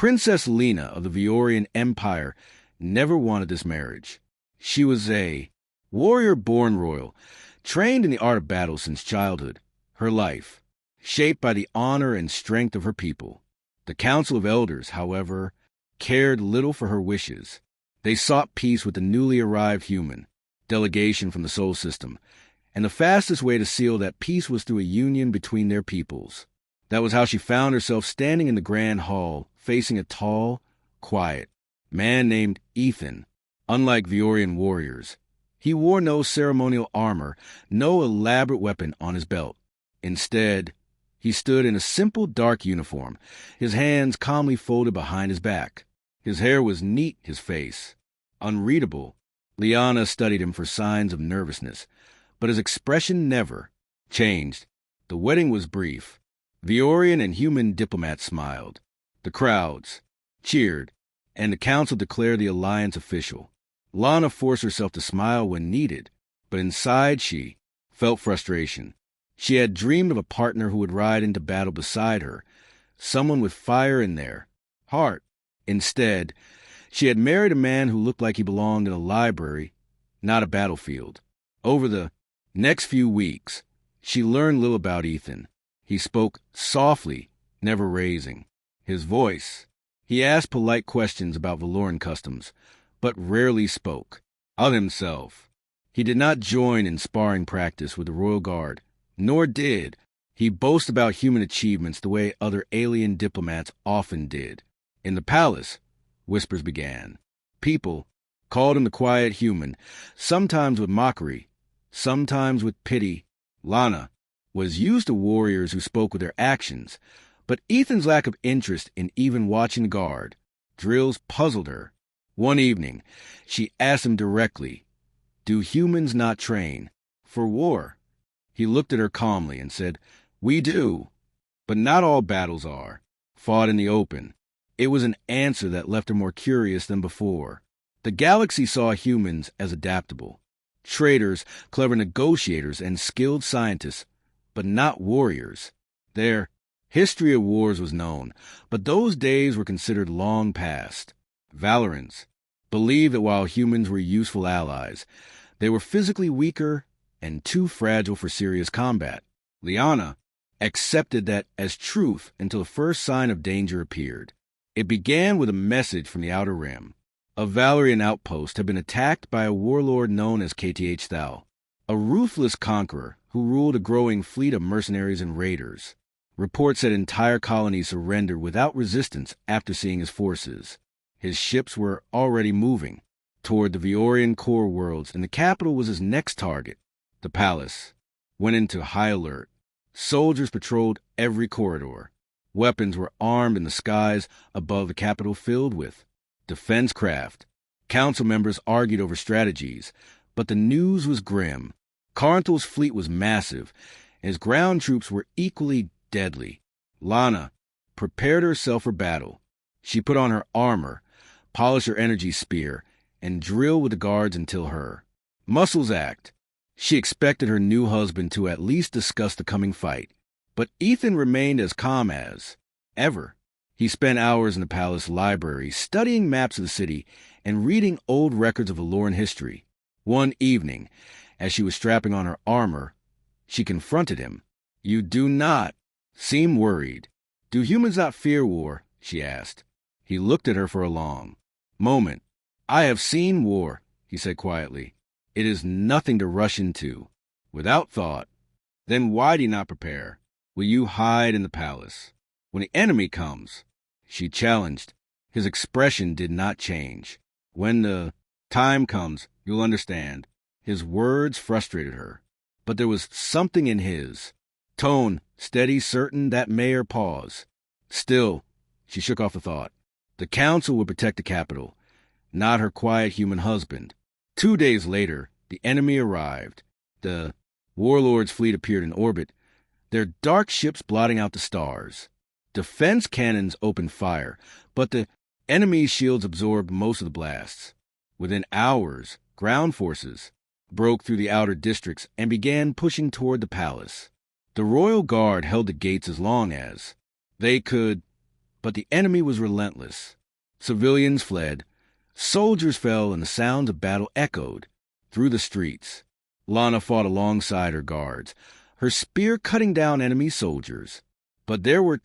Princess Lena of the Viorian Empire never wanted this marriage. She was a warrior born royal, trained in the art of battle since childhood. Her life, shaped by the honor and strength of her people. The Council of Elders, however, cared little for her wishes. They sought peace with the newly arrived human delegation from the Sol system, and the fastest way to seal that peace was through a union between their peoples. That was how she found herself standing in the grand hall, facing a tall, quiet man named Ethan. Unlike Viorian warriors, he wore no ceremonial armor, no elaborate weapon on his belt. Instead, he stood in a simple dark uniform, his hands calmly folded behind his back. His hair was neat, his face unreadable. Liana studied him for signs of nervousness, but his expression never changed. The wedding was brief. Viorian and human diplomats smiled. The crowds cheered, and the council declared the alliance official. Lana forced herself to smile when needed, but inside she felt frustration. She had dreamed of a partner who would ride into battle beside her, someone with fire in their heart. Instead, she had married a man who looked like he belonged in a library, not a battlefield. Over the next few weeks, she learned little about Ethan. He spoke softly, never raising his voice. He asked polite questions about Valoran customs, but rarely spoke of himself. He did not join in sparring practice with the Royal Guard, nor did he boast about human achievements the way other alien diplomats often did. In the palace, whispers began. People called him the quiet human, sometimes with mockery, sometimes with pity. Lana was used to warriors who spoke with their actions, but Ethan's lack of interest in even watching the guard drills puzzled her. One evening, she asked him directly, "Do humans not train for war?" He looked at her calmly and said, "We do, but not all battles are fought in the open." It was an answer that left her more curious than before. The galaxy saw humans as adaptable, traders, clever negotiators, and skilled scientists, but not warriors. Their history of wars was known, but those days were considered long past. Valorans believed that while humans were useful allies, they were physically weaker and too fragile for serious combat. Liana accepted that as truth until the first sign of danger appeared. It began with a message from the Outer Rim. A Valerian outpost had been attacked by a warlord known as KTH Thal, a ruthless conqueror who ruled a growing fleet of mercenaries and raiders. Reports said entire colonies surrendered without resistance after seeing his forces. His ships were already moving toward the Viorian core worlds, and the capital was his next target. The palace went into high alert. Soldiers patrolled every corridor. Weapons were armed in the skies above the capital filled with defense craft. Council members argued over strategies, but the news was grim. Karnthal's fleet was massive, and his ground troops were equally deadly. Lana prepared herself for battle. She put on her armor, polished her energy spear, and drilled with the guards until her muscles ached. She expected her new husband to at least discuss the coming fight, but Ethan remained as calm as ever. He spent hours in the palace library studying maps of the city and reading old records of Valoran history. One evening, as she was strapping on her armor, she confronted him. "You do not seem worried. Do humans not fear war?" she asked. He looked at her for a long moment. "I have seen war," he said quietly. "It is nothing to rush into without thought." "Then why do you not prepare? Will you hide in the palace when the enemy comes?" she challenged. His expression did not change. "When the time comes, you'll understand." His words frustrated her, but there was something in his tone, steady, certain, that made her pause. Still, she shook off the thought. The council would protect the capital, not her quiet human husband. 2 days later, the enemy arrived. The warlord's fleet appeared in orbit, their dark ships blotting out the stars. Defense cannons opened fire, but the enemy's shields absorbed most of the blasts. Within hours, ground forces broke through the outer districts and began pushing toward the palace. The royal guard held the gates as long as they could But the enemy was relentless. Civilians fled, soldiers fell, and the sounds of battle echoed through the streets. Lana fought alongside her guards, her spear cutting down enemy soldiers. But there were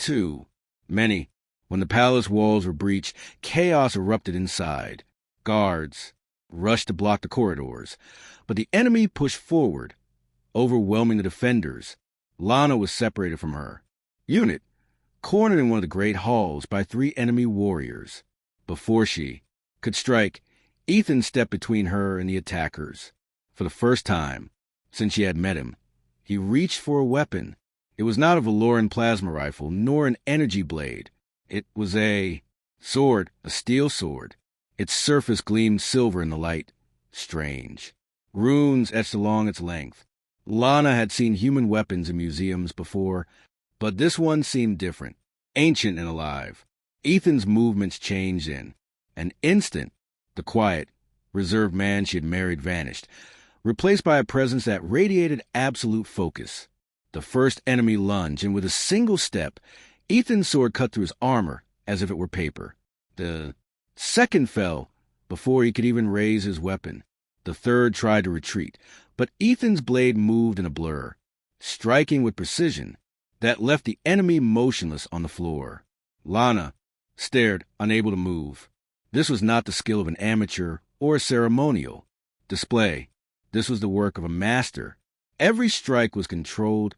many. When the palace walls were breached, chaos erupted inside. Guards rushed to block the corridors, but the enemy pushed forward, overwhelming the defenders. Lana was separated from her unit, cornered in one of the great halls by 3 enemy warriors. Before she could strike, Ethan stepped between her and the attackers. For the first time since she had met him, he reached for a weapon. It was not a Valoran plasma rifle, nor an energy blade. It was a sword, a steel sword. Its surface gleamed silver in the light. Strange. Runes etched along its length. Lana had seen human weapons in museums before, but this one seemed different, ancient and alive. Ethan's movements changed in an instant. The quiet, reserved man she had married vanished, replaced by a presence that radiated absolute focus. The first enemy lunged, and with a single step, Ethan's sword cut through his armor as if it were paper. The second fell before he could even raise his weapon. The third tried to retreat, but Ethan's blade moved in a blur, striking with precision that left the enemy motionless on the floor. Lana stared, unable to move. This was not the skill of an amateur or a ceremonial display. This was the work of a master. Every strike was controlled,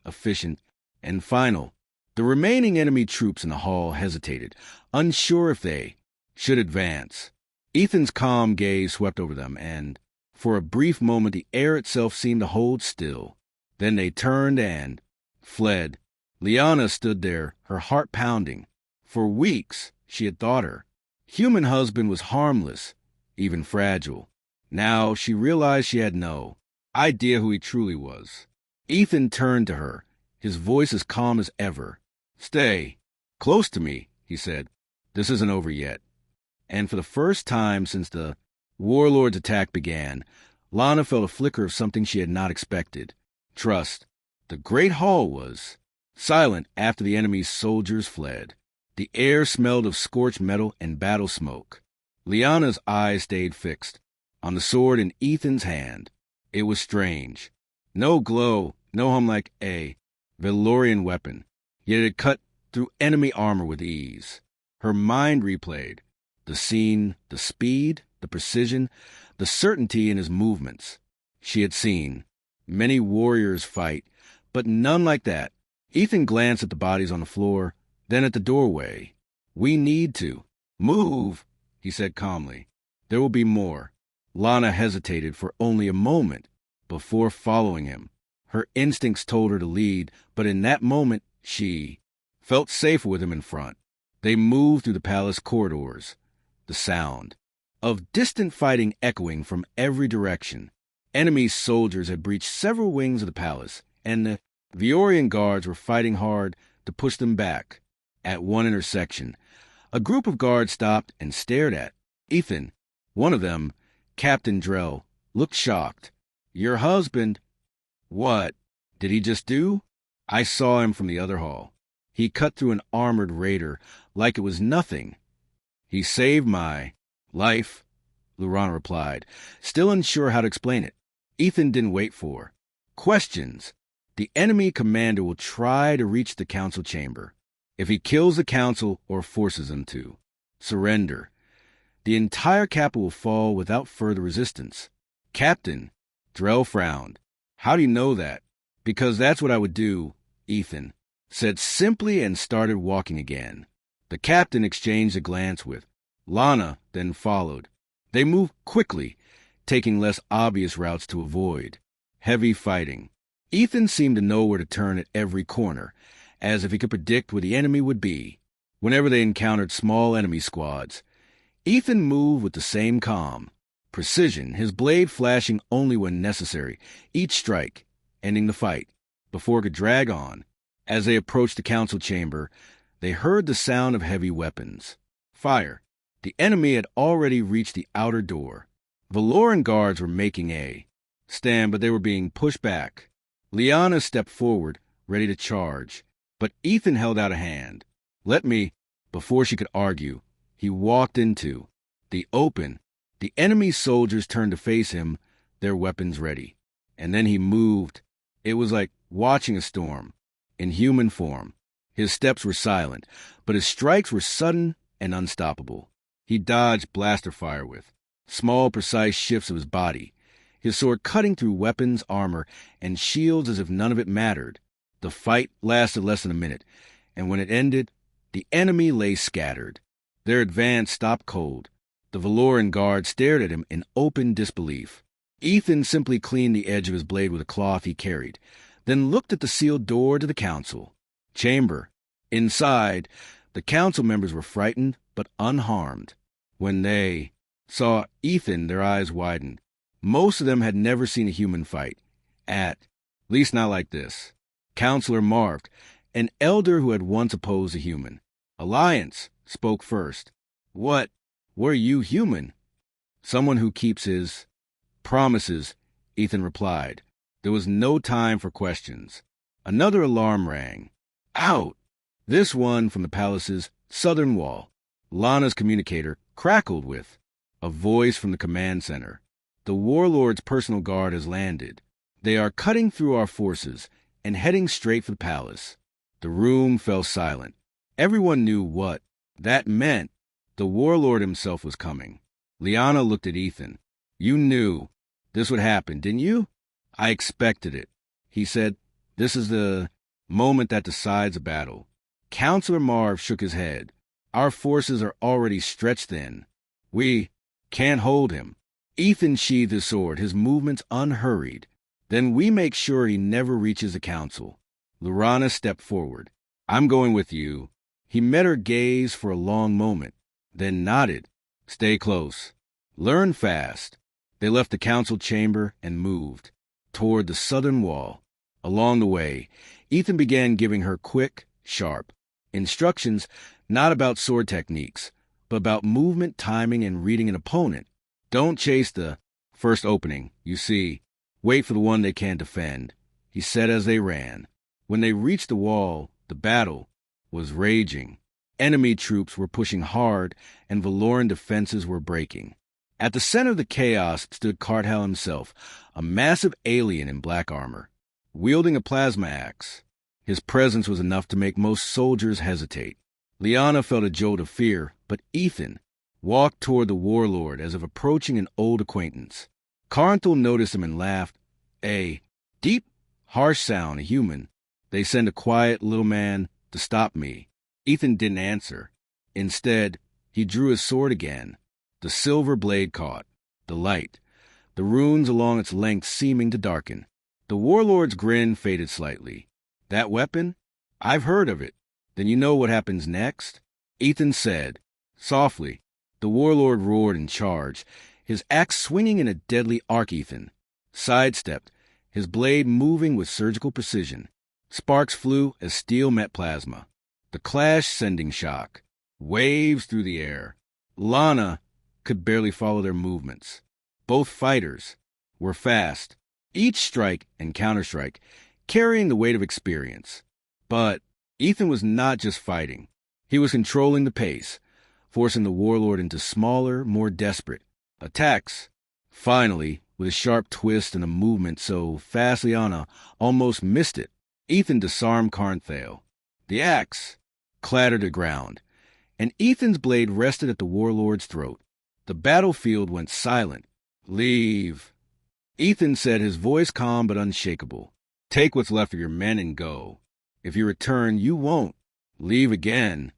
efficient, and final. The remaining enemy troops in the hall hesitated, unsure if they should advance. Ethan's calm gaze swept over them, and for a brief moment the air itself seemed to hold still. Then they turned and fled. Liana stood there, her heart pounding. For weeks she had thought her human husband was harmless, even fragile. Now she realized she had no idea who he truly was. Ethan turned to her, his voice as calm as ever. "Stay close to me," he said. "This isn't over yet." And for the first time since the warlord's attack began, Lana felt a flicker of something she had not expected. Trust. The great hall was silent after the enemy's soldiers fled. The air smelled of scorched metal and battle smoke. Liana's eyes stayed fixed on the sword in Ethan's hand. It was strange. No glow, no hum like a Valorian weapon, yet it cut through enemy armor with ease. Her mind replayed the scene, the speed, the precision, the certainty in his movements. She had seen many warriors fight, but none like that. Ethan glanced at the bodies on the floor, then at the doorway. "We need to move," he said calmly. "There will be more." Lana hesitated for only a moment before following him. Her instincts told her to lead, but in that moment she felt safer with him in front. They moved through the palace corridors, the sound of distant fighting echoing from every direction. Enemy soldiers had breached several wings of the palace, and the Viorian guards were fighting hard to push them back. At one intersection, a group of guards stopped and stared at Ethan. One of them, Captain Drell, looked shocked. "Your husband." "What did he just do?" "I saw him from the other hall. He cut through an armored raider like it was nothing." "He saved my life," Lurana replied, still unsure how to explain it. Ethan didn't wait for questions. The enemy commander will try to reach the council chamber. If he kills the council or forces them to surrender, the entire capital will fall without further resistance. "Captain," Drell frowned. "How do you know that?" "Because that's what I would do," Ethan said simply and started walking again. The captain exchanged a glance with Lana, then followed. They moved quickly, taking less obvious routes to avoid heavy fighting. Ethan seemed to know where to turn at every corner, as if he could predict where the enemy would be. Whenever they encountered small enemy squads, Ethan moved with the same calm, precision, his blade flashing only when necessary, each strike ending the fight before it could drag on. As they approached the council chamber, they heard the sound of heavy weapons. Fire. The enemy had already reached the outer door. Valoran guards were making a stand, but they were being pushed back. Liana stepped forward, ready to charge, but Ethan held out a hand. "Let me," Before she could argue, he walked into the open. The enemy soldiers turned to face him, their weapons ready. And then he moved. It was like watching a storm, in human form. His steps were silent, but his strikes were sudden and unstoppable. He dodged blaster fire with small, precise shifts of his body, his sword cutting through weapons, armor, and shields as if none of it mattered. The fight lasted less than a minute, and when it ended, the enemy lay scattered. Their advance stopped cold. The Valoran guard stared at him in open disbelief. Ethan simply cleaned the edge of his blade with a cloth he carried, then looked at the sealed door to the council chamber. Inside, the council members were frightened but unharmed. When they saw Ethan, their eyes widened. Most of them had never seen a human fight. At least not like this. Counselor Marved, an elder who had once opposed a human. Alliance spoke first. What? Were you human? Someone who keeps his promises, Ethan replied. There was no time for questions. Another alarm rang. Out! This one from the palace's southern wall. Lana's communicator crackled with a voice from the command center. The warlord's personal guard has landed. They are cutting through our forces and heading straight for the palace. The room fell silent. Everyone knew what that meant. The warlord himself was coming. Liana looked at Ethan. You knew this would happen, didn't you? I expected it. He said, this is the moment that decides a battle. Counselor Marv shook his head. Our forces are already stretched thin. We can't hold him. Ethan sheathed his sword, his movements unhurried. Then we make sure he never reaches the council. Lorana stepped forward. I'm going with you. He met her gaze for a long moment, then nodded. Stay close. Learn fast. They left the council chamber and moved toward the southern wall. Along the way, Ethan began giving her quick, sharp instructions, not about sword techniques, but about movement, timing, and reading an opponent. Don't chase the first opening, you see. Wait for the one they can defend, he said as they ran. When they reached the wall, the battle was raging. Enemy troops were pushing hard, and Valoran defenses were breaking. At the center of the chaos stood Karthal himself, a massive alien in black armor, wielding a plasma axe. His presence was enough to make most soldiers hesitate. Liana felt a jolt of fear, but Ethan walked toward the warlord as if approaching an old acquaintance. Karthal noticed him and laughed. A deep, harsh sound, a human. They send a quiet little man to stop me. Ethan didn't answer. Instead, he drew his sword again. The silver blade caught. The light. The runes along its length seeming to darken. The warlord's grin faded slightly. That weapon? I've heard of it. Then you know what happens next? Ethan said, softly. The warlord roared and charged, his axe swinging in a deadly arc. Ethan sidestepped, his blade moving with surgical precision. Sparks flew as steel met plasma. The clash sending shock. Waves through the air. Lana could barely follow their movements. Both fighters were fast, each strike and counterstrike carrying the weight of experience. But Ethan was not just fighting. He was controlling the pace, forcing the warlord into smaller, more desperate attacks. Finally, with a sharp twist and a movement so fast Liana almost missed it, Ethan disarmed Karthal. The axe clattered to ground, and Ethan's blade rested at the warlord's throat. The battlefield went silent. Leave, Ethan said, his voice calm but unshakable. Take what's left of your men and go. If you return, you won't leave again.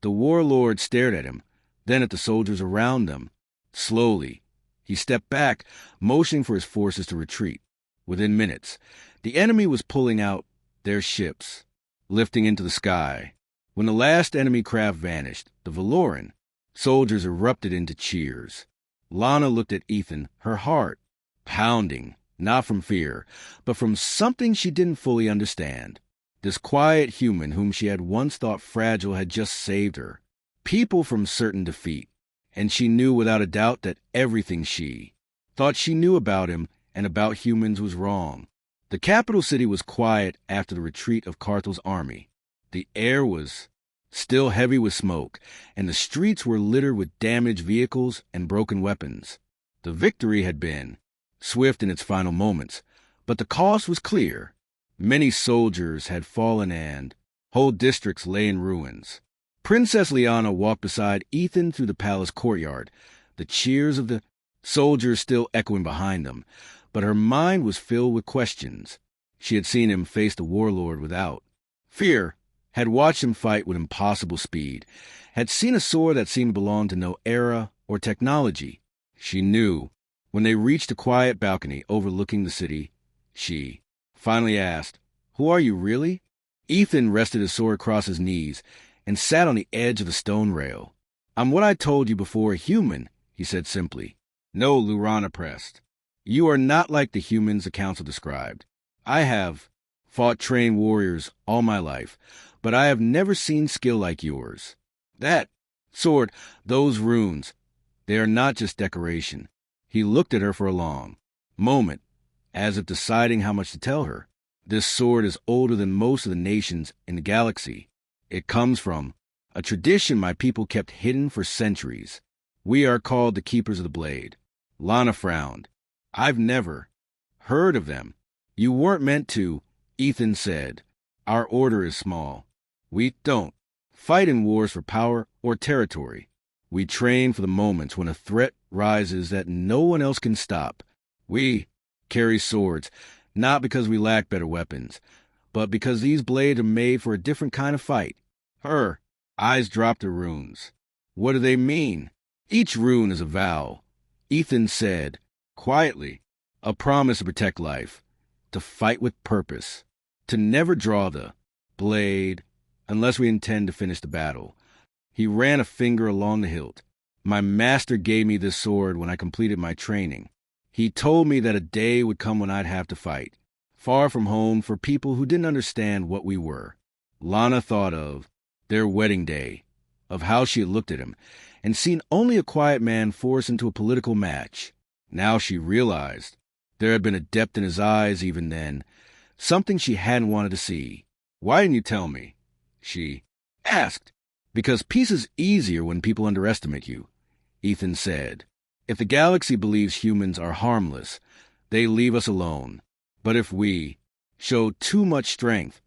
The warlord stared at him, then at the soldiers around them. Slowly, he stepped back, motioning for his forces to retreat. Within minutes, the enemy was pulling out their ships, lifting into the sky. When the last enemy craft vanished, the Valoran soldiers erupted into cheers. Lana looked at Ethan, her heart pounding, not from fear, but from something she didn't fully understand. This quiet human whom she had once thought fragile had just saved her. People from certain defeat, and she knew without a doubt that everything she thought she knew about him and about humans was wrong. The capital city was quiet after the retreat of Karthal's army. The air was still heavy with smoke, and the streets were littered with damaged vehicles and broken weapons. The victory had been swift in its final moments, but the cost was clear. Many soldiers had fallen and whole districts lay in ruins. Princess Liana walked beside Ethan through the palace courtyard, the cheers of the soldiers still echoing behind them, but her mind was filled with questions. She had seen him face the warlord without fear, had watched him fight with impossible speed, had seen a sword that seemed to belong to no era or technology. She knew. When they reached a quiet balcony overlooking the city, she finally asked, "Who are you, really?" Ethan rested his sword across his knees and sat on the edge of the stone rail. "I'm what I told you before, a human," he said simply. "No," Lurana pressed. "You are not like the humans the council described. I have fought trained warriors all my life, but I have never seen skill like yours. That sword, those runes, they are not just decoration." He looked at her for a long moment, as if deciding how much to tell her. "This sword is older than most of the nations in the galaxy. It comes from a tradition my people kept hidden for centuries. We are called the Keepers of the Blade." Lana frowned. "I've never heard of them." "You weren't meant to," Ethan said. "Our order is small. We don't fight in wars for power or territory. We train for the moments when a threat rises that no one else can stop. We carry swords, not because we lack better weapons, but because these blades are made for a different kind of fight." Her eyes dropped to runes. "What do they mean?" "Each rune is a vow," Ethan said quietly. "A promise to protect life, to fight with purpose, to never draw the blade unless we intend to finish the battle." He ran a finger along the hilt. "My master gave me this sword when I completed my training. He told me that a day would come when I'd have to fight, far from home, for people who didn't understand what we were." Lana thought of their wedding day, of how she had looked at him and seen only a quiet man forced into a political match. Now she realized there had been a depth in his eyes even then, something she hadn't wanted to see. "Why didn't you tell me?" she asked. "Because peace is easier when people underestimate you," Ethan said. "If the galaxy believes humans are harmless, they leave us alone. But if we show too much strength,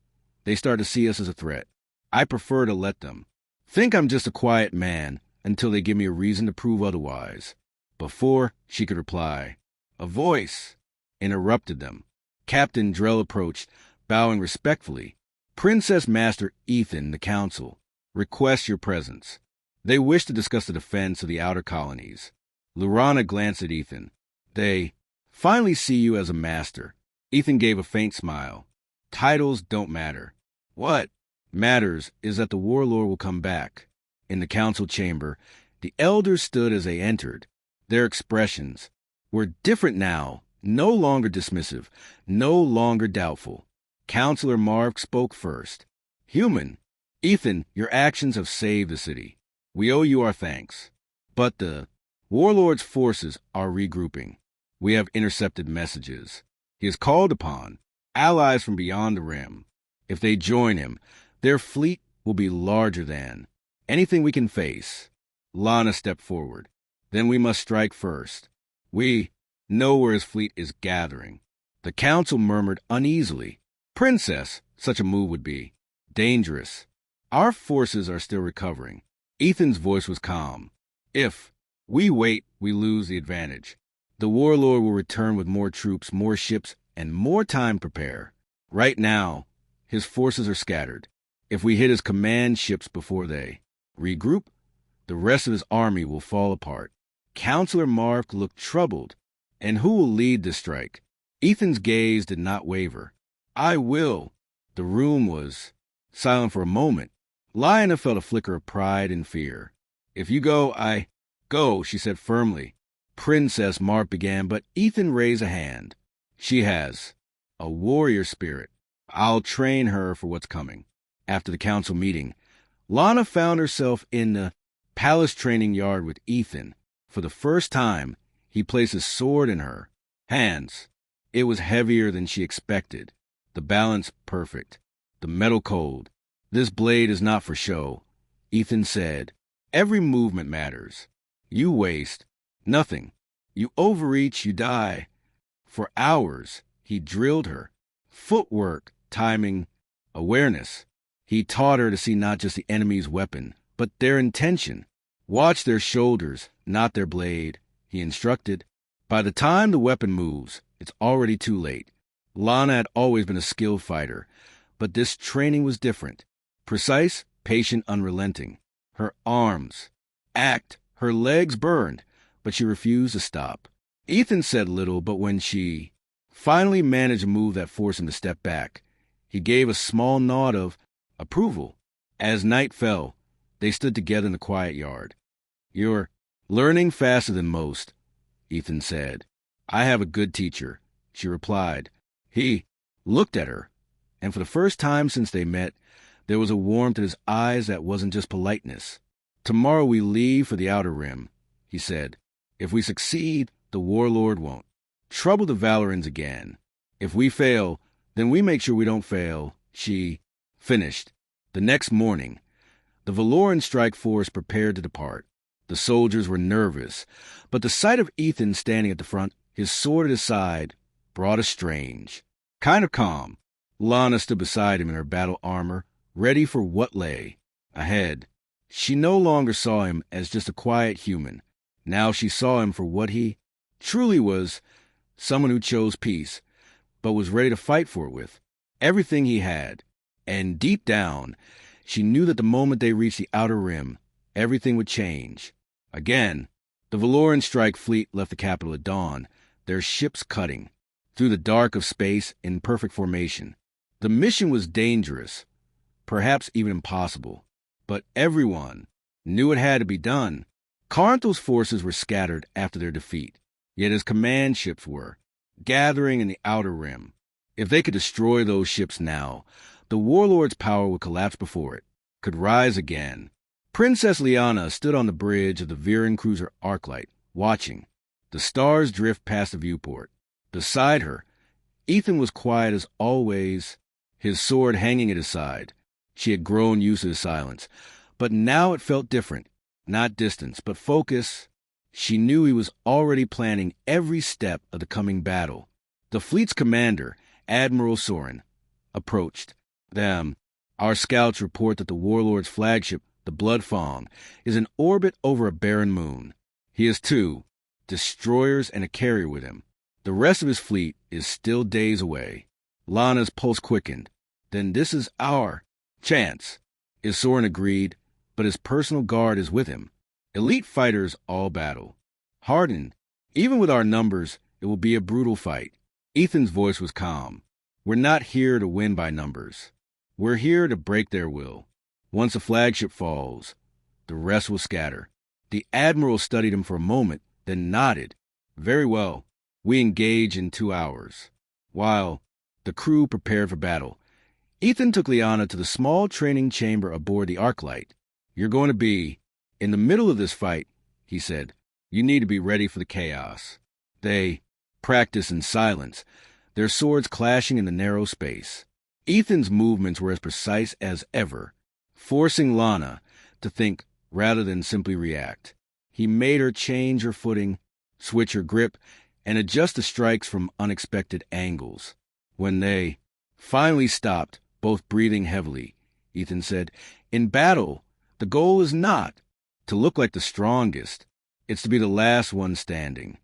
they start to see us as a threat. I prefer to let them think I'm just a quiet man until they give me a reason to prove otherwise." Before she could reply, a voice interrupted them. Captain Drell approached, bowing respectfully. "Princess Master Ethan, the council requests your presence. They wish to discuss the defense of the outer colonies." Lurana glanced at Ethan. "They finally see you as a master." Ethan gave a faint smile. "Titles don't matter. What matters is that the warlord will come back." In the council chamber, the elders stood as they entered. Their expressions were different now, no longer dismissive, no longer doubtful. Counselor Marv spoke first. "Human, Ethan, your actions have saved the city. We owe you our thanks. But the warlord's forces are regrouping. We have intercepted messages. He has called upon allies from beyond the rim. If they join him, their fleet will be larger than anything we can face." Lana stepped forward. "Then we must strike first. We know where his fleet is gathering." The council murmured uneasily. "Princess, such a move would be dangerous. Our forces are still recovering." Ethan's voice was calm. "If we wait, we lose the advantage. The warlord will return with more troops, more ships, and more time to prepare. Right now, his forces are scattered. If we hit his command ships before they regroup, the rest of his army will fall apart." Counselor Mark looked troubled. "And who will lead this strike?" Ethan's gaze did not waver. "I will." The room was silent for a moment. Lyanna felt a flicker of pride and fear. "If you go, I go," she said firmly. "Princess," Mark began, but Ethan raised a hand. "She has a warrior spirit. I'll train her for what's coming." After the council meeting, Lana found herself in the palace training yard with Ethan. For the first time, he placed his sword in her hands. It was heavier than she expected. The balance perfect. The metal cold. "This blade is not for show," Ethan said. Every movement matters. You waste nothing. You overreach, you die. For hours, he drilled her. Footwork, timing, awareness. He taught her to see not just the enemy's weapon, but their intention. Watch their shoulders, not their blade, he instructed. By the time the weapon moves, it's already too late. Lana had always been a skilled fighter, but this training was different. Precise, patient, unrelenting. Her arms ached, her legs burned, but she refused to stop. Ethan said little, but when she finally managed a move that forced him to step back, he gave a small nod of approval. As night fell, they stood together in the quiet yard. You're learning faster than most, Ethan said. I have a good teacher, she replied. He looked at her, and for the first time since they met, there was a warmth in his eyes that wasn't just politeness. Tomorrow we leave for the Outer Rim, he said. If we succeed, the warlord won't trouble the Valorans again. If we fail, then we make sure we don't fail, she finished. The next morning, the Valoran strike force prepared to depart. The soldiers were nervous, but the sight of Ethan standing at the front, his sword at his side, brought a strange kind of calm. Lana stood beside him in her battle armor, ready for what lay ahead. She no longer saw him as just a quiet human. Now she saw him for what he truly was, someone who chose peace, but was ready to fight for it with everything he had. And deep down, she knew that the moment they reached the Outer Rim, everything would change. Again, the Valoran strike fleet left the capital at dawn, their ships cutting through the dark of space in perfect formation. The mission was dangerous, perhaps even impossible, but everyone knew it had to be done. Carnthal's forces were scattered after their defeat, yet his command ships were gathering in the Outer Rim. If they could destroy those ships now, the warlord's power would collapse before it, could rise again. Princess Lyanna stood on the bridge of the Viren cruiser Arclight, watching the stars drift past the viewport. Beside her, Ethan was quiet as always, his sword hanging at his side. She had grown used to his silence, but now it felt different. Not distance, but focus. She knew he was already planning every step of the coming battle. The fleet's commander, Admiral Soren, approached them. Our scouts report that the warlord's flagship, the Bloodfang, is in orbit over a barren moon. He has 2 destroyers and a carrier with him. The rest of his fleet is still days away. Lana's pulse quickened. Then this is our chance. Soren agreed, but his personal guard is with him. Elite fighters all battle. Hardened, even with our numbers, it will be a brutal fight. Ethan's voice was calm. We're not here to win by numbers. We're here to break their will. Once the flagship falls, the rest will scatter. The Admiral studied him for a moment, then nodded. Very well. We engage in 2 hours. While the crew prepared for battle, Ethan took Lyanna to the small training chamber aboard the Arclight. You're going to be in the middle of this fight, he said. You need to be ready for the chaos. They practiced in silence, their swords clashing in the narrow space. Ethan's movements were as precise as ever, forcing Lana to think rather than simply react. He made her change her footing, switch her grip, and adjust the strikes from unexpected angles. When they finally stopped, both breathing heavily, Ethan said, in battle, the goal is not to look like the strongest. It's to be the last one standing.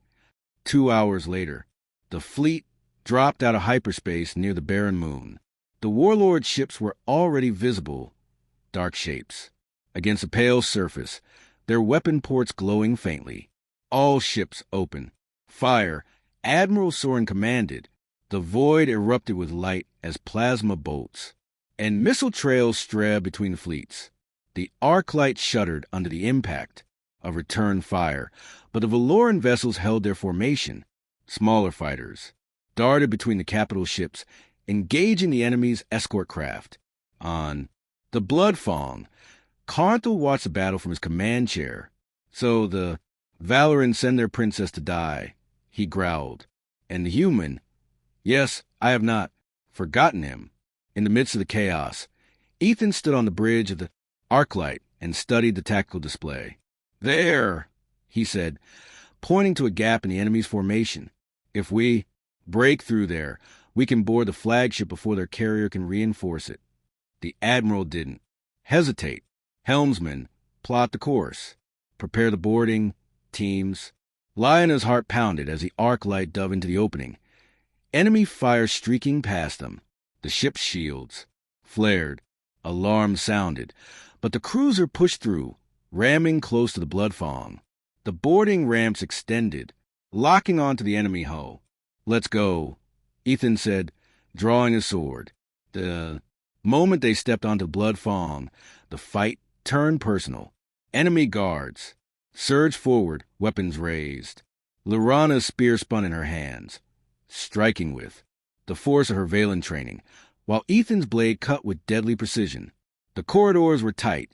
2 hours later, the fleet dropped out of hyperspace near the barren moon. The warlord's ships were already visible, dark shapes, against a pale surface, their weapon ports glowing faintly. All ships open. Fire, Admiral Soren commanded. The void erupted with light as plasma bolts, and missile trails strayed between the fleets. The Arclight shuddered under the impact of return fire, but the Valoran vessels held their formation. Smaller fighters darted between the capital ships, engaging the enemy's escort craft. On the Bloodfang, Carnthal watched the battle from his command chair. So the Valorans send their princess to die, he growled. And the human, yes, I have not forgotten him. In the midst of the chaos, Ethan stood on the bridge of the Arclight and studied the tactical display. "There," he said, pointing to a gap in the enemy's formation. "If we break through there, we can board the flagship before their carrier can reinforce it." The admiral didn't hesitate. Helmsman, plot the course. Prepare the boarding teams. Lionel's heart pounded as the arc light dove into the opening. Enemy fire streaking past them. The ship's shields flared. Alarm sounded. But the cruiser pushed through, ramming close to the Blood Fong. The boarding ramps extended, locking onto the enemy hull. "Let's go," Ethan said, drawing his sword. The moment they stepped onto Blood Fong, the fight turned personal. Enemy guards surged forward, weapons raised. Lorana's spear spun in her hands, striking with the force of her Valen training, while Ethan's blade cut with deadly precision. The corridors were tight,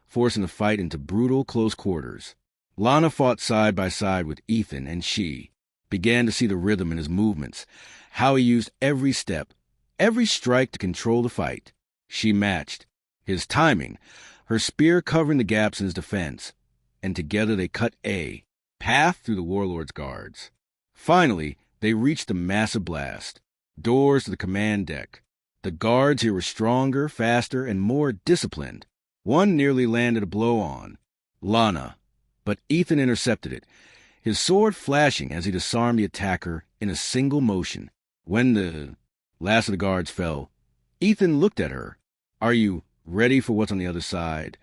forcing the fight into brutal close quarters. Lana fought side by side with Ethan, and she began to see the rhythm in his movements, how he used every step, every strike to control the fight. She matched his timing, her spear covering the gaps in his defense, and together they cut a path through the warlord's guards. Finally, they reached the massive blast, doors to the command deck. The guards here were stronger, faster, and more disciplined. One nearly landed a blow on Lana, but Ethan intercepted it, his sword flashing as he disarmed the attacker in a single motion. When the last of the guards fell, Ethan looked at her. "Are you ready for what's on the other side?"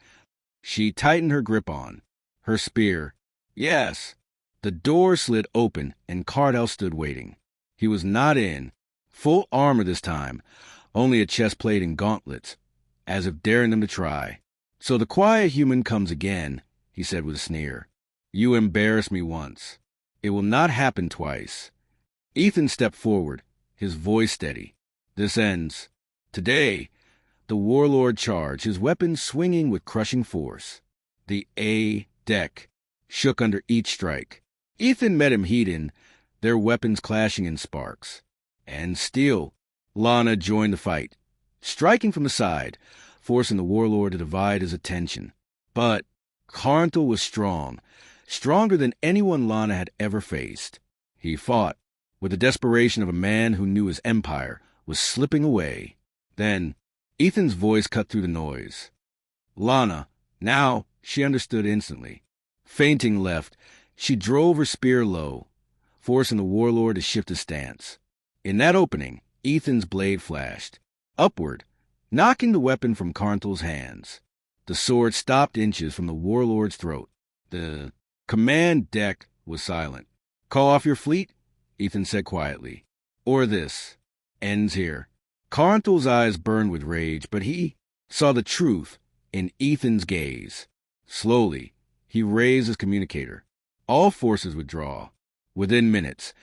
She tightened her grip on her spear. "Yes." The door slid open, and Cardell stood waiting. He was not in full armor this time, only a chest plate and gauntlets, as if daring them to try. "So the quiet human comes again," he said with a sneer. "You embarrassed me once. It will not happen twice." Ethan stepped forward, his voice steady. "This ends today." The warlord charged, his weapon swinging with crushing force. The A deck shook under each strike. Ethan met him heat-in, their weapons clashing in sparks. And still, Lana joined the fight, striking from the side, forcing the warlord to divide his attention. But Carnthal was strong, stronger than anyone Lana had ever faced. He fought with the desperation of a man who knew his empire was slipping away. Then Ethan's voice cut through the noise. "Lana." Now she understood instantly. Fainting left, she drove her spear low, forcing the warlord to shift his stance. In that opening, Ethan's blade flashed upward, knocking the weapon from Carnthal's hands. The sword stopped inches from the warlord's throat. The command deck was silent. "Call off your fleet," Ethan said quietly. "Or this ends here." Carnthal's eyes burned with rage, but he saw the truth in Ethan's gaze. Slowly, he raised his communicator. All forces withdraw. Within minutes,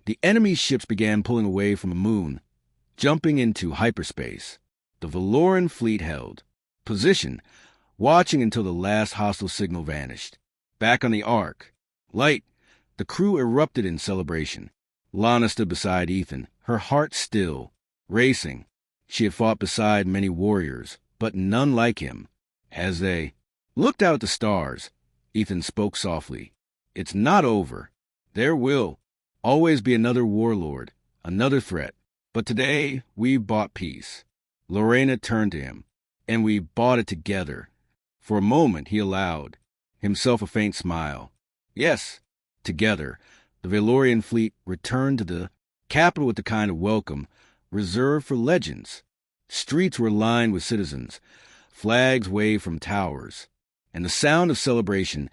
the enemy ships began pulling away from the moon, jumping into hyperspace. The Valoran fleet held position, watching until the last hostile signal vanished. Back on the Ark, light, the crew erupted in celebration. Lana stood beside Ethan, her heart still, racing. She had fought beside many warriors, but none like him. As they looked out at the stars, Ethan spoke softly. "It's not over. There will always be another warlord, another threat. But today, we bought peace." Lorena turned to him, "And we bought it together." For a moment, he allowed himself a faint smile. Yes, together, the Valorian fleet returned to the capital with the kind of welcome reserved for legends. Streets were lined with citizens, flags waved from towers, and the sound of celebration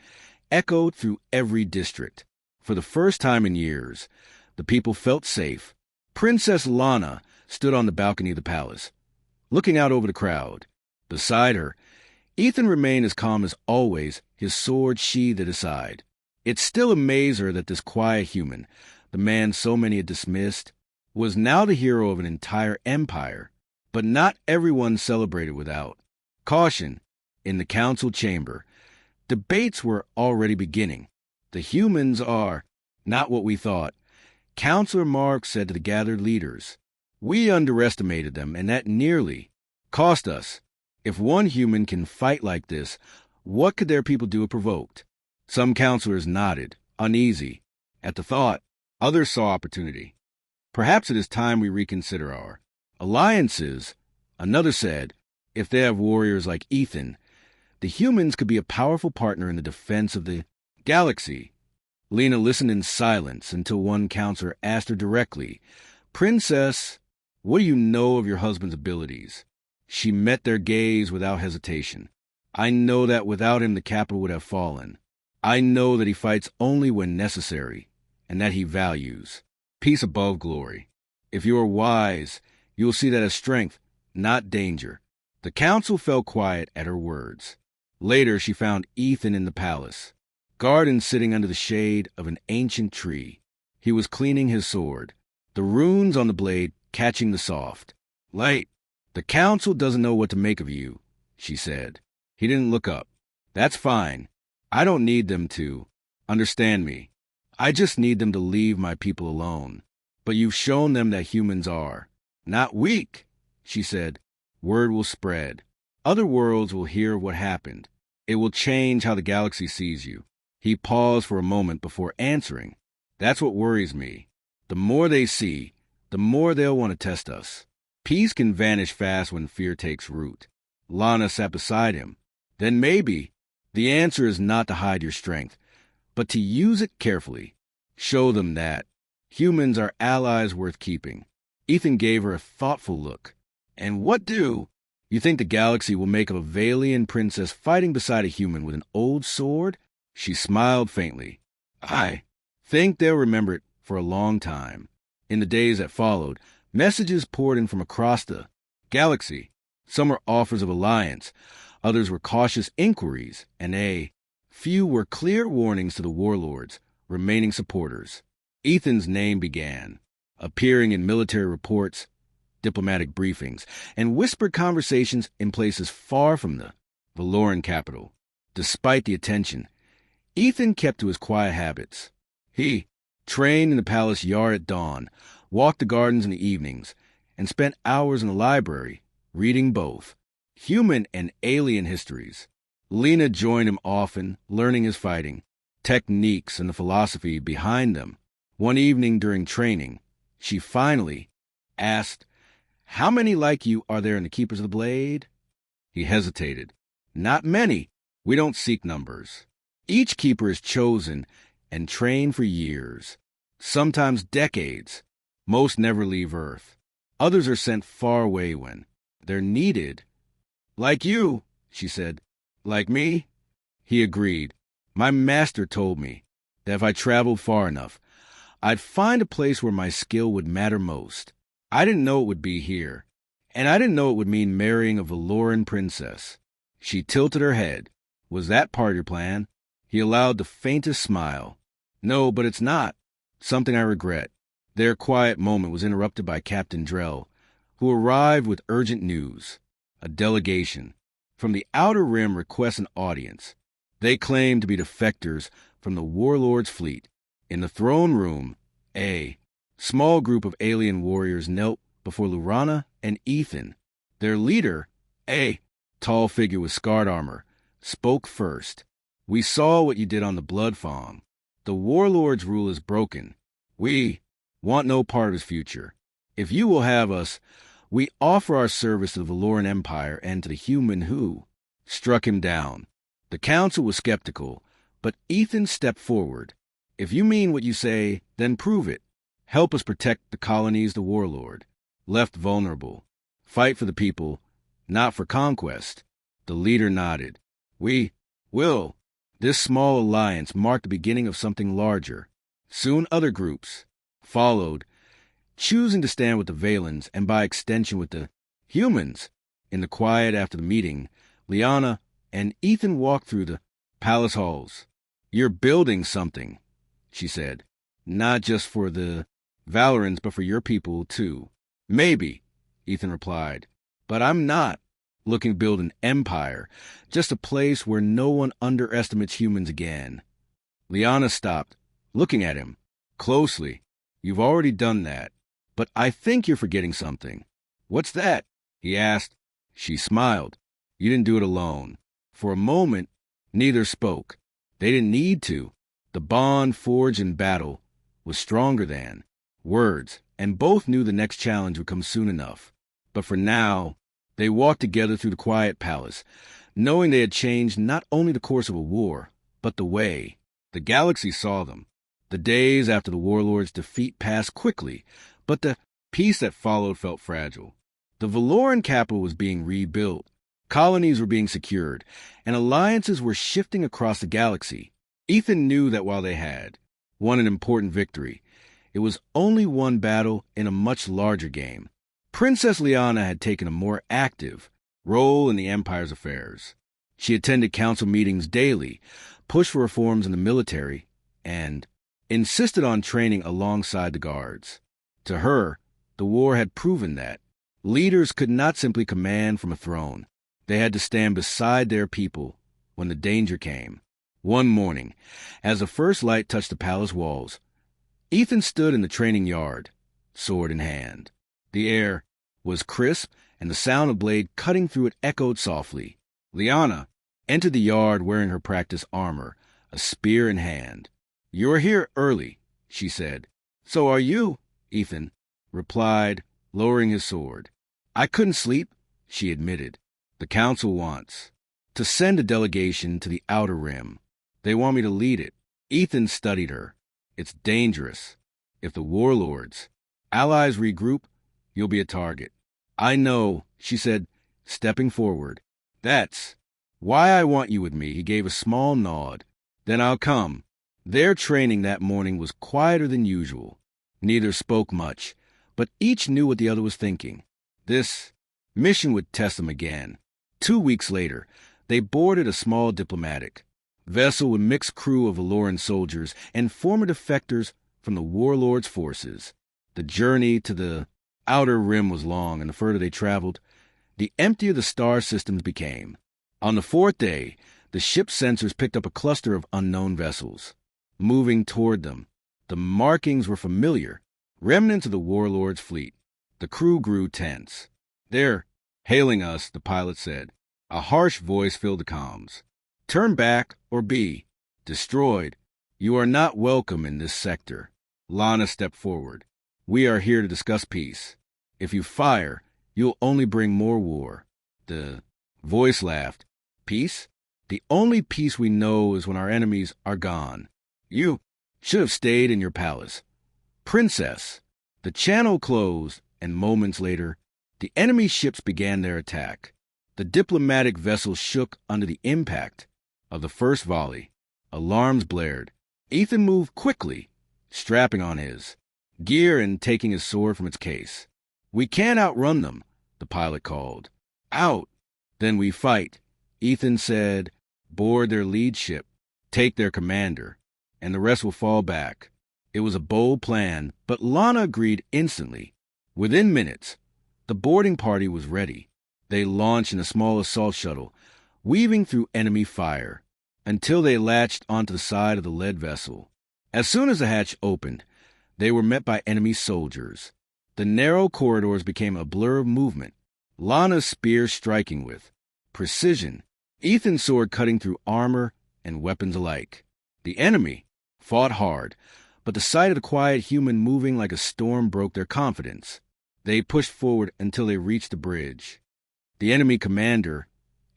echoed through every district. For the first time in years, the people felt safe. Princess Lana stood on the balcony of the palace, looking out over the crowd. Beside her, Ethan remained as calm as always, his sword sheathed at his side. It still amazed her that this quiet human, the man so many had dismissed, was now the hero of an entire empire. But not everyone celebrated without caution. In the council chamber, debates were already beginning. "The humans are not what we thought," Counselor Mark said to the gathered leaders. "We underestimated them, and that nearly cost us. If one human can fight like this, What could their people do if provoked? Some counselors nodded, uneasy. At the thought, others saw opportunity. Perhaps it is time we reconsider our alliances. Another said, if they have warriors like Ethan, the humans could be a powerful partner in the defense of the galaxy. Lena listened in silence until one counselor asked her directly, Princess, what do you know of your husband's abilities? She met their gaze without hesitation. I know that without him the capital would have fallen. I know that he fights only when necessary, and that he values peace above glory. If you are wise, you will see that as strength, not danger. The council fell quiet at her words. Later she found Ethan in the palace, Garden sitting under the shade of an ancient tree. He was cleaning his sword, the runes on the blade catching the soft light. The council doesn't know what to make of you, she said. He didn't look up. That's fine. I don't need them to understand me. I just need them to leave my people alone. But you've shown them that humans are not weak, she said. Word will spread. Other worlds will hear what happened. It will change how the galaxy sees you. He paused for a moment before answering. That's what worries me. The more they see, the more they'll want to test us. Peace can vanish fast when fear takes root. Lana sat beside him. Then maybe the answer is not to hide your strength, but to use it carefully. Show them that humans are allies worth keeping. Ethan gave her a thoughtful look. And what do you think the galaxy will make of a Valian princess fighting beside a human with an old sword? She smiled faintly. I think they'll remember it for a long time. In the days that followed, messages poured in from across the galaxy. Some were offers of alliance, others were cautious inquiries, and a few were clear warnings to the warlords, remaining supporters. Ethan's name began appearing in military reports, diplomatic briefings, and whispered conversations in places far from the Valoran capital. Despite the attention, Ethan kept to his quiet habits. He trained in the palace yard at dawn, walked the gardens in the evenings, and spent hours in the library, reading both human and alien histories. Lena joined him often, learning his fighting techniques and the philosophy behind them. One evening during training, she finally asked, How many like you are there in the Keepers of the Blade? He hesitated. Not many. We don't seek numbers. Each keeper is chosen and trained for years, sometimes decades. Most never leave Earth. Others are sent far away when they're needed. Like you, she said. Like me? He agreed. My master told me that if I traveled far enough, I'd find a place where my skill would matter most. I didn't know it would be here, and I didn't know it would mean marrying a Valoran princess. She tilted her head. Was that part of your plan? He allowed the faintest smile. No, but it's not. Something I regret. Their quiet moment was interrupted by Captain Drell, who arrived with urgent news. A delegation from the Outer Rim requests an audience. They claim to be defectors from the warlord's fleet. In the throne room, a small group of alien warriors knelt before Lurana and Ethan. Their leader, a tall figure with scarred armor, spoke first. We saw what you did on the Blood Fawn. The warlord's rule is broken. We want no part of his future. If you will have us, we offer our service to the Valoran Empire and to the human who struck him down. The council was skeptical, but Ethan stepped forward. If you mean what you say, then prove it. Help us protect the colonies the warlord left vulnerable. Fight for the people, not for conquest. The leader nodded. We will. This small alliance marked the beginning of something larger. Soon other groups followed, choosing to stand with the Valens and by extension with the humans. In the quiet after the meeting, Liana and Ethan walked through the palace halls. You're building something, she said. Not just for the Valorans, but for your people, too. Maybe, Ethan replied. But I'm not looking to build an empire, just a place where no one underestimates humans again. Liana stopped, looking at him closely. You've already done that, but I think you're forgetting something. What's that? He asked. She smiled. You didn't do it alone. For a moment, Neither spoke. They didn't need to. The bond forged in battle was stronger than words, and both knew the next challenge would come soon enough. But for now, they walked together through the quiet palace, knowing they had changed not only the course of a war, but the way. The galaxy saw them. The days after the warlord's defeat passed quickly, but the peace that followed felt fragile. The Valoran capital was being rebuilt, colonies were being secured, and alliances were shifting across the galaxy. Ethan knew that while they had won an important victory, it was only one battle in a much larger game. Princess Liana had taken a more active role in the Empire's affairs. She attended council meetings daily, pushed for reforms in the military, and insisted on training alongside the guards. To her, the war had proven that leaders could not simply command from a throne. They had to stand beside their people when the danger came. One morning, as the first light touched the palace walls, Ethan stood in the training yard, sword in hand. The air was crisp, and the sound of blade cutting through it echoed softly. Liana entered the yard wearing her practice armor, a spear in hand. "You are here early," she said. "So are you," Ethan replied, lowering his sword. "I couldn't sleep," she admitted. "The council wants to send a delegation to the Outer Rim. They want me to lead it." Ethan studied her. "It's dangerous. If the warlords' allies regroup, you'll be a target." "I know," she said, stepping forward. "That's why I want you with me." He gave a small nod. "Then I'll come." Their training that morning was quieter than usual. Neither spoke much, but each knew what the other was thinking. This mission would test them again. 2 weeks later, they boarded a small diplomatic vessel with mixed crew of Valoran soldiers and former defectors from the warlord's forces. The journey to the Outer Rim was long, and the further they traveled, the emptier the star systems became. On the 4th day, the ship's sensors picked up a cluster of unknown vessels moving toward them. The markings were familiar, remnants of the warlord's fleet. The crew grew tense. "They're hailing us," the pilot said. A harsh voice filled the comms. "Turn back or be destroyed. You are not welcome in this sector." Lana stepped forward. "We are here to discuss peace. If you fire, you'll only bring more war." The voice laughed. "Peace? The only peace we know is when our enemies are gone. You should have stayed in your palace." "Princess." The channel closed, and moments later, the enemy ships began their attack. The diplomatic vessel shook under the impact of the first volley. Alarms blared. Ethan moved quickly, strapping on his gear and taking his sword from its case. "We can't outrun them," the pilot called. "Out. Then we fight." Ethan said, "Board their lead ship, take their commander, and the rest will fall back." It was a bold plan, but Lana agreed instantly. Within minutes, the boarding party was ready. They launched in a small assault shuttle, weaving through enemy fire, until they latched onto the side of the lead vessel. As soon as the hatch opened, they were met by enemy soldiers. The narrow corridors became a blur of movement, Lana's spear striking with precision, Ethan's sword cutting through armor and weapons alike. The enemy fought hard, but the sight of the quiet human moving like a storm broke their confidence. They pushed forward until they reached the bridge. The enemy commander,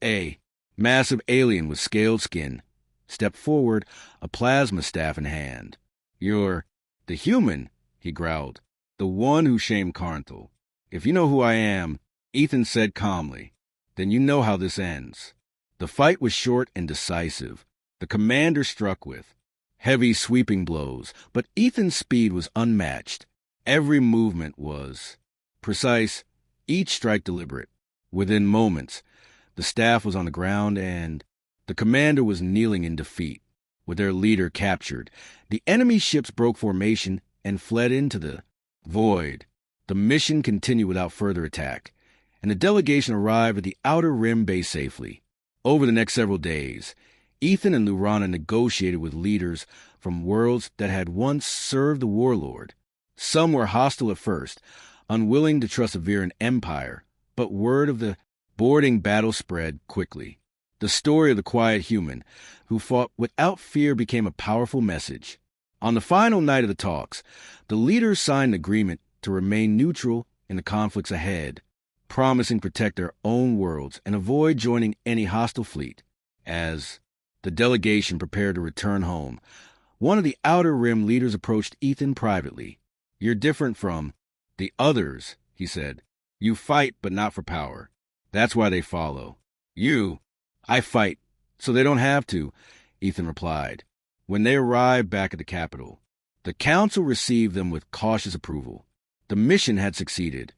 a massive alien with scaled skin, stepped forward, a plasma staff in hand. "You're the human," he growled. "The one who shamed Karnthal." "If you know who I am," Ethan said calmly, "then you know how this ends." The fight was short and decisive. The commander struck with heavy sweeping blows, but Ethan's speed was unmatched. Every movement was precise, each strike deliberate. Within moments, the staff was on the ground and the commander was kneeling in defeat. With their leader captured, the enemy ships broke formation and fled into the void. The mission continued without further attack, and the delegation arrived at the Outer Rim base safely. Over the next several days, Ethan and Lurana negotiated with leaders from worlds that had once served the warlord. Some were hostile at first, unwilling to trust a Viren empire, but word of the boarding battle spread quickly. The story of the quiet human who fought without fear became a powerful message. On the final night of the talks, the leaders signed an agreement to remain neutral in the conflicts ahead, promising to protect their own worlds and avoid joining any hostile fleet. As the delegation prepared to return home, one of the Outer Rim leaders approached Ethan privately. "You're different from the others," he said. "You fight, but not for power. That's why they follow. I fight, so they don't have to," Ethan replied. When they arrived back at the capital, the council received them with cautious approval. The mission had succeeded,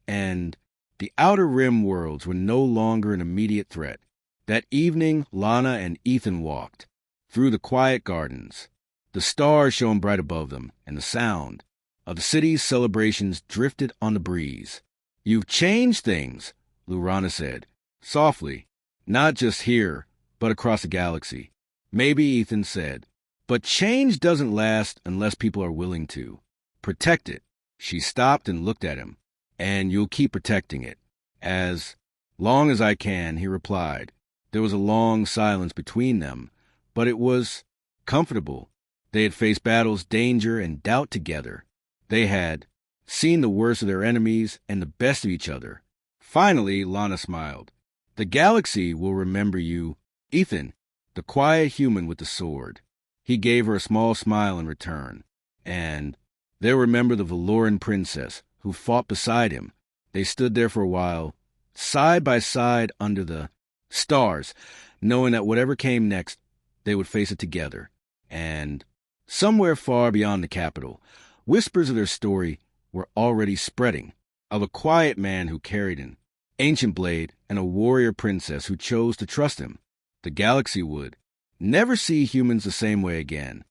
and the Outer Rim worlds were no longer an immediate threat. That evening, Lana and Ethan walked through the quiet gardens. The stars shone bright above them, and the sound of the city's celebrations drifted on the breeze. "You've changed things," Lurana said, softly, "not just here, but across the galaxy." "Maybe," Ethan said, "but change doesn't last unless people are willing to protect it." She stopped and looked at him. "And you'll keep protecting it." "As long as I can," he replied. There was a long silence between them, but it was comfortable. They had faced battles, danger, and doubt together. They had seen the worst of their enemies and the best of each other. Finally, Lana smiled. "The galaxy will remember you, Ethan, the quiet human with the sword." He gave her a small smile in return. "And they'll remember the Valoran princess who fought beside him." They stood there for a while, side by side under the stars, knowing that whatever came next, they would face it together. And somewhere far beyond the capital, whispers of their story were already spreading, of a quiet man who carried an ancient blade and a warrior princess who chose to trust him. The galaxy would never see humans the same way again.